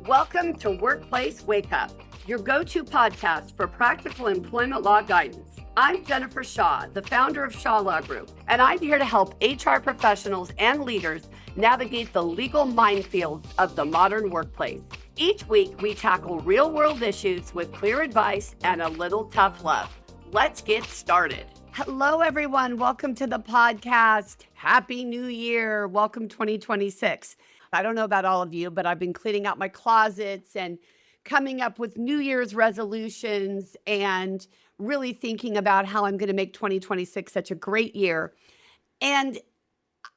Welcome to Workplace Wake Up, your go-to podcast for practical employment law guidance. I'm Jennifer Shaw, the founder of Shaw Law Group, and I'm here to help HR professionals and leaders navigate the legal minefields of the modern workplace. Each week, we tackle real-world issues with clear advice and a little tough love. Let's get started. Hello, everyone. Welcome to the podcast. Happy New Year. Welcome 2026. I don't know about all of you, but I've been cleaning out my closets and coming up with New Year's resolutions and really thinking about how I'm going to make 2026 such a great year. And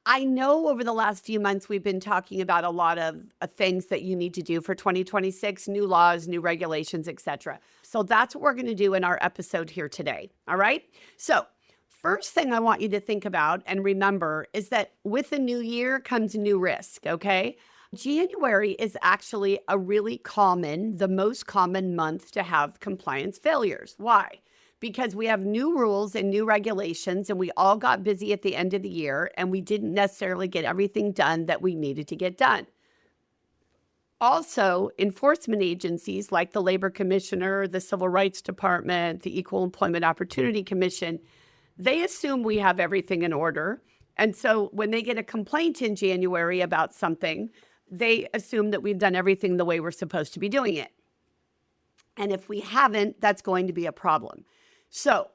I know over the last few months, we've been talking about a lot of things that you need to do for 2026, new laws, new regulations, etc. So that's what we're going to do in our episode here today. All right. So first thing I want you to think about and remember is that with the new year comes new risk, okay? January is actually the most common month to have compliance failures. Why? Because we have new rules and new regulations, and we all got busy at the end of the year, and we didn't necessarily get everything done that we needed to get done. Also, enforcement agencies like the Labor Commissioner, the Civil Rights Department, the Equal Employment Opportunity Commission, they assume we have everything in order. And so when they get a complaint in January about something, they assume that we've done everything the way we're supposed to be doing it. And if we haven't, that's going to be a problem. So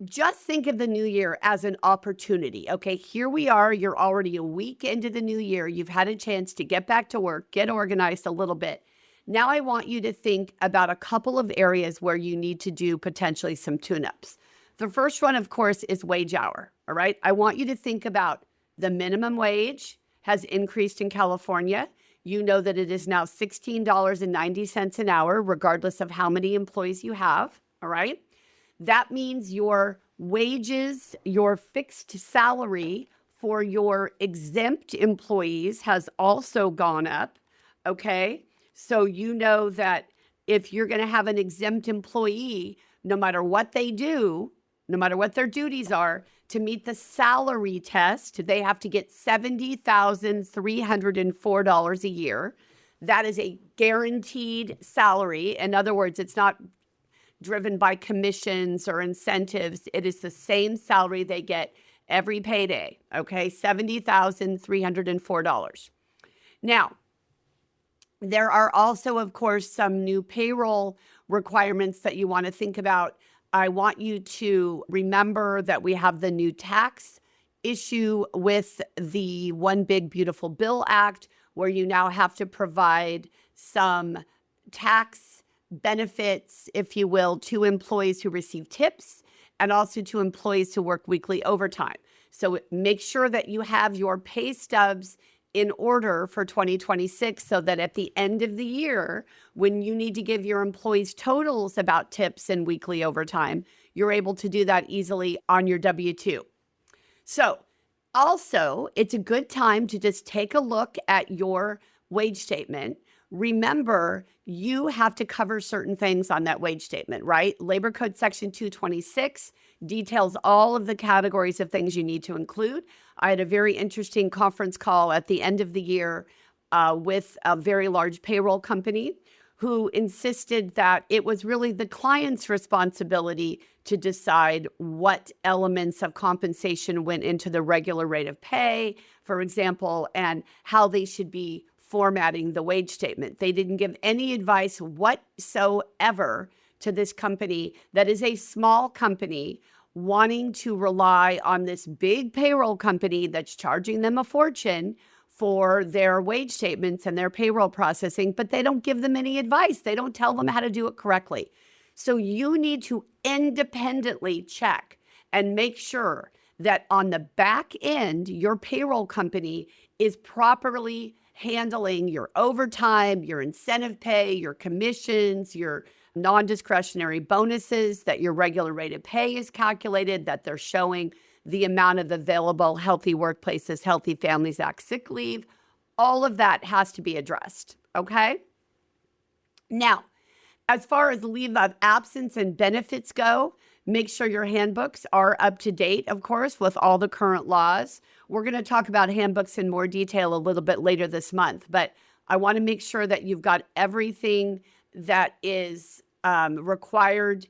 just think of the new year as an opportunity. Okay, here we are. You're already a week into the new year. You've had a chance to get back to work, get organized a little bit. Now I want you to think about a couple of areas where you need to do potentially some tune-ups. The first one, of course, is wage hour. All right. I want you to think about the minimum wage has increased in California. You know that it is now $16.90 an hour, regardless of how many employees you have. All right. That means your wages, your fixed salary for your exempt employees has also gone up. Okay. So you know that if you're going to have an exempt employee, no matter what they do, no matter what their duties are, to meet the salary test, they have to get $70,304 a year. That is a guaranteed salary. In other words, it's not driven by commissions or incentives. It is the same salary they get every payday, okay? $70,304. Now, there are also, of course, some new payroll requirements that you want to think about. I want you to remember that we have the new tax issue with the One Big Beautiful Bill Act, where you now have to provide some tax benefits, if you will, to employees who receive tips and also to employees who work weekly overtime. So make sure that you have your pay stubs in order for 2026 so that at the end of the year, when you need to give your employees totals about tips and weekly overtime, you're able to do that easily on your W-2. So also, it's a good time to just take a look at your wage statement. Remember, you have to cover certain things on that wage statement, right? Labor Code Section 226 details all of the categories of things you need to include. I had a very interesting conference call at the end of the year with a very large payroll company who insisted that it was really the client's responsibility to decide what elements of compensation went into the regular rate of pay, for example, and how they should be formatting the wage statement. They didn't give any advice whatsoever to this company that is a small company wanting to rely on this big payroll company that's charging them a fortune for their wage statements and their payroll processing, but they don't give them any advice. They don't tell them how to do it correctly. So you need to independently check and make sure that on the back end, your payroll company is properly handling your overtime, your incentive pay, your commissions, your non-discretionary bonuses, that your regular rate of pay is calculated, that they're showing the amount of available Healthy Workplaces, Healthy Families Act sick leave. All of that has to be addressed, okay? Now, as far as leave of absence and benefits go, make sure your handbooks are up to date, of course, with all the current laws. We're going to talk about handbooks in more detail a little bit later this month, but I want to make sure that you've got everything that is required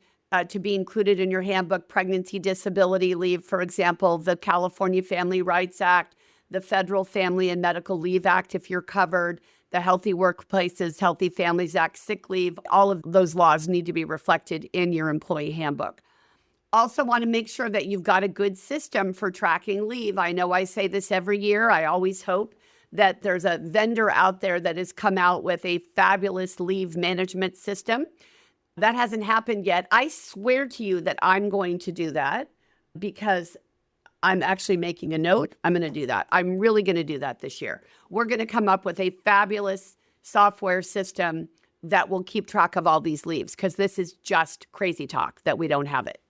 to be included in your handbook: pregnancy, disability leave, for example, the California Family Rights Act, the Federal Family and Medical Leave Act, if you're covered, the Healthy Workplaces, Healthy Families Act, sick leave. All of those laws need to be reflected in your employee handbook. Also want to make sure that you've got a good system for tracking leave. I know I say this every year. I always hope that there's a vendor out there that has come out with a fabulous leave management system. That hasn't happened yet. I swear to you that I'm going to do that, because I'm actually making a note. I'm going to do that. I'm really going to do that this year. We're going to come up with a fabulous software system that will keep track of all these leaves, because this is just crazy talk that we don't have it.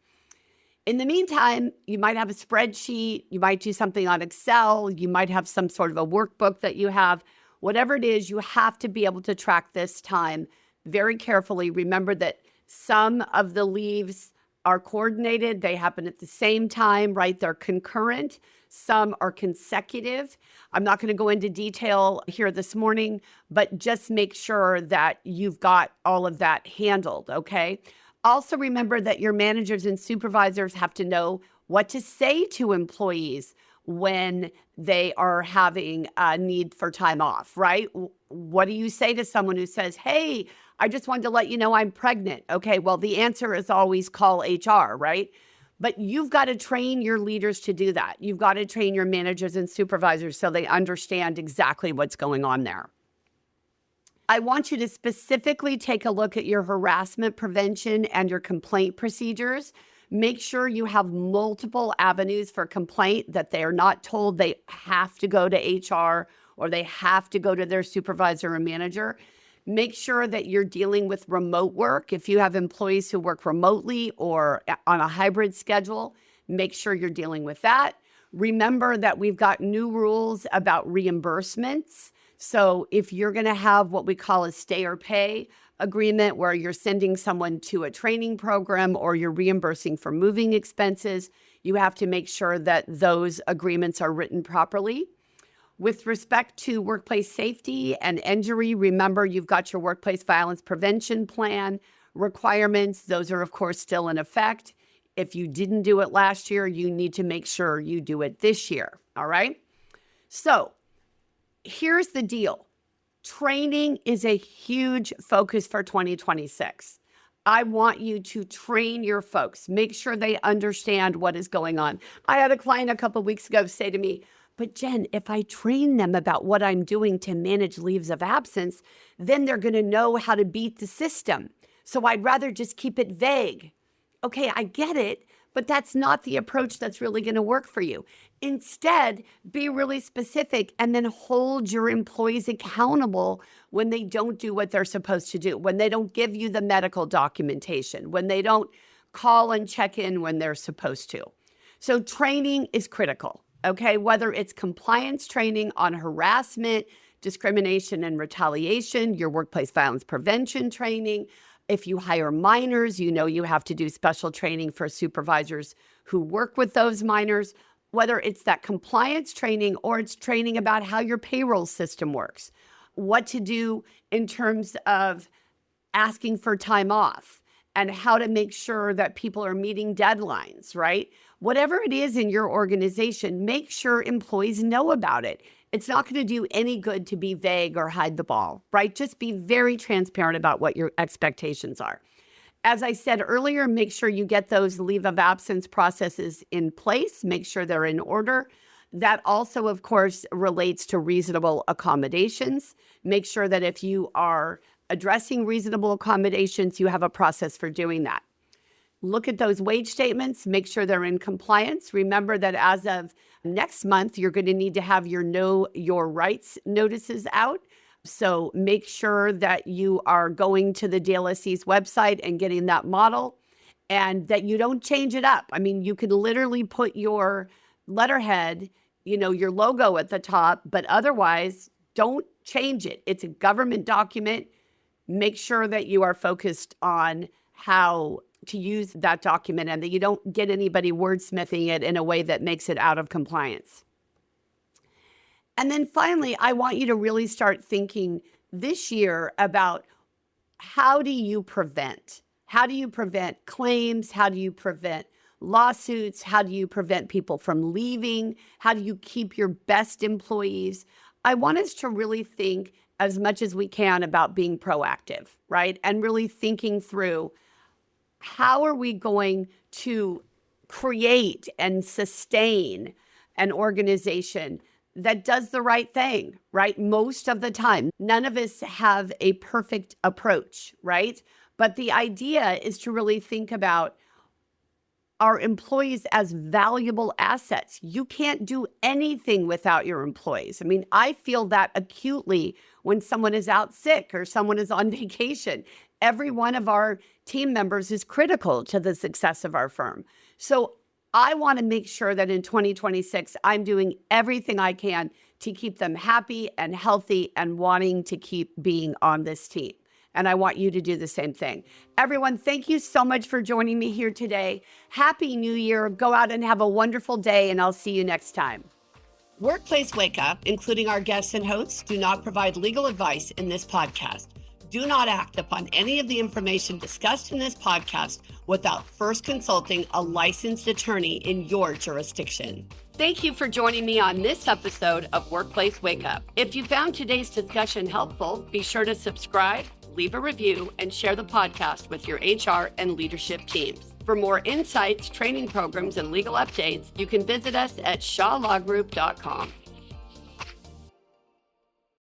In the meantime, you might have a spreadsheet, you might do something on Excel, you might have some sort of a workbook that you have. Whatever it is, you have to be able to track this time very carefully. Remember that some of the leaves are coordinated. They happen at the same time, right? They're concurrent. Some are consecutive. I'm not going to go into detail here this morning, but just make sure that you've got all of that handled, okay? Also remember that your managers and supervisors have to know what to say to employees when they are having a need for time off, right? What do you say to someone who says, hey, I just wanted to let you know I'm pregnant? Okay, well, the answer is always call HR, right? But you've got to train your leaders to do that. You've got to train your managers and supervisors so they understand exactly what's going on there. I want you to specifically take a look at your harassment prevention and your complaint procedures. Make sure you have multiple avenues for complaint, that they are not told they have to go to HR or they have to go to their supervisor or manager. Make sure that you're dealing with remote work. If you have employees who work remotely or on a hybrid schedule, make sure you're dealing with that. Remember that we've got new rules about reimbursements. So if you're going to have what we call a stay or pay agreement, where you're sending someone to a training program or you're reimbursing for moving expenses, you have to make sure that those agreements are written properly. With respect to workplace safety and injury, remember you've got your workplace violence prevention plan requirements. Those are, of course, still in effect. If you didn't do it last year, you need to make sure you do it this year, all right? So here's the deal. Training is a huge focus for 2026. I want you to train your folks. Make sure they understand what is going on. I had a client a couple of weeks ago say to me, but Jen, if I train them about what I'm doing to manage leaves of absence, then they're going to know how to beat the system. So I'd rather just keep it vague. Okay, I get it, but that's not the approach that's really going to work for you. Instead, be really specific and then hold your employees accountable when they don't do what they're supposed to do, when they don't give you the medical documentation, when they don't call and check in when they're supposed to. So training is critical, okay? Whether it's compliance training on harassment, discrimination and retaliation, your workplace violence prevention training. If you hire minors, you know you have to do special training for supervisors who work with those minors. Whether it's that compliance training or it's training about how your payroll system works, what to do in terms of asking for time off, and how to make sure that people are meeting deadlines, right? Whatever it is in your organization, make sure employees know about it. It's not going to do any good to be vague or hide the ball, right? Just be very transparent about what your expectations are. As I said earlier, make sure you get those leave of absence processes in place. Make sure they're in order. That also, of course, relates to reasonable accommodations. Make sure that if you are addressing reasonable accommodations, you have a process for doing that. Look at those wage statements. Make sure they're in compliance. Remember that as of next month, you're going to need to have your Know Your Rights notices out. So make sure that you are going to the DLSC's website and getting that model, and that you don't change it up. I mean, you could literally put your letterhead, your logo at the top, but otherwise don't change it. It's a government document. Make sure that you are focused on how to use that document and that you don't get anybody wordsmithing it in a way that makes it out of compliance. And then finally, I want you to really start thinking this year about how do you prevent? How do you prevent claims? How do you prevent lawsuits? How do you prevent people from leaving? How do you keep your best employees? I want us to really think as much as we can about being proactive, right? And really thinking through how are we going to create and sustain an organization that does the right thing, right? Most of the time, none of us have a perfect approach, right? But the idea is to really think about our employees as valuable assets. You can't do anything without your employees. I mean, I feel that acutely when someone is out sick or someone is on vacation. Every one of our team members is critical to the success of our firm. So I want to make sure that in 2026, I'm doing everything I can to keep them happy and healthy and wanting to keep being on this team. And I want you to do the same thing. Everyone, thank you so much for joining me here today. Happy New Year. Go out and have a wonderful day, and I'll see you next time. Workplace Wake Up, including our guests and hosts, do not provide legal advice in this podcast. Do not act upon any of the information discussed in this podcast without first consulting a licensed attorney in your jurisdiction. Thank you for joining me on this episode of Workplace Wake Up. If you found today's discussion helpful, be sure to subscribe, leave a review, and share the podcast with your HR and leadership teams. For more insights, training programs, and legal updates, you can visit us at shawlawgroup.com.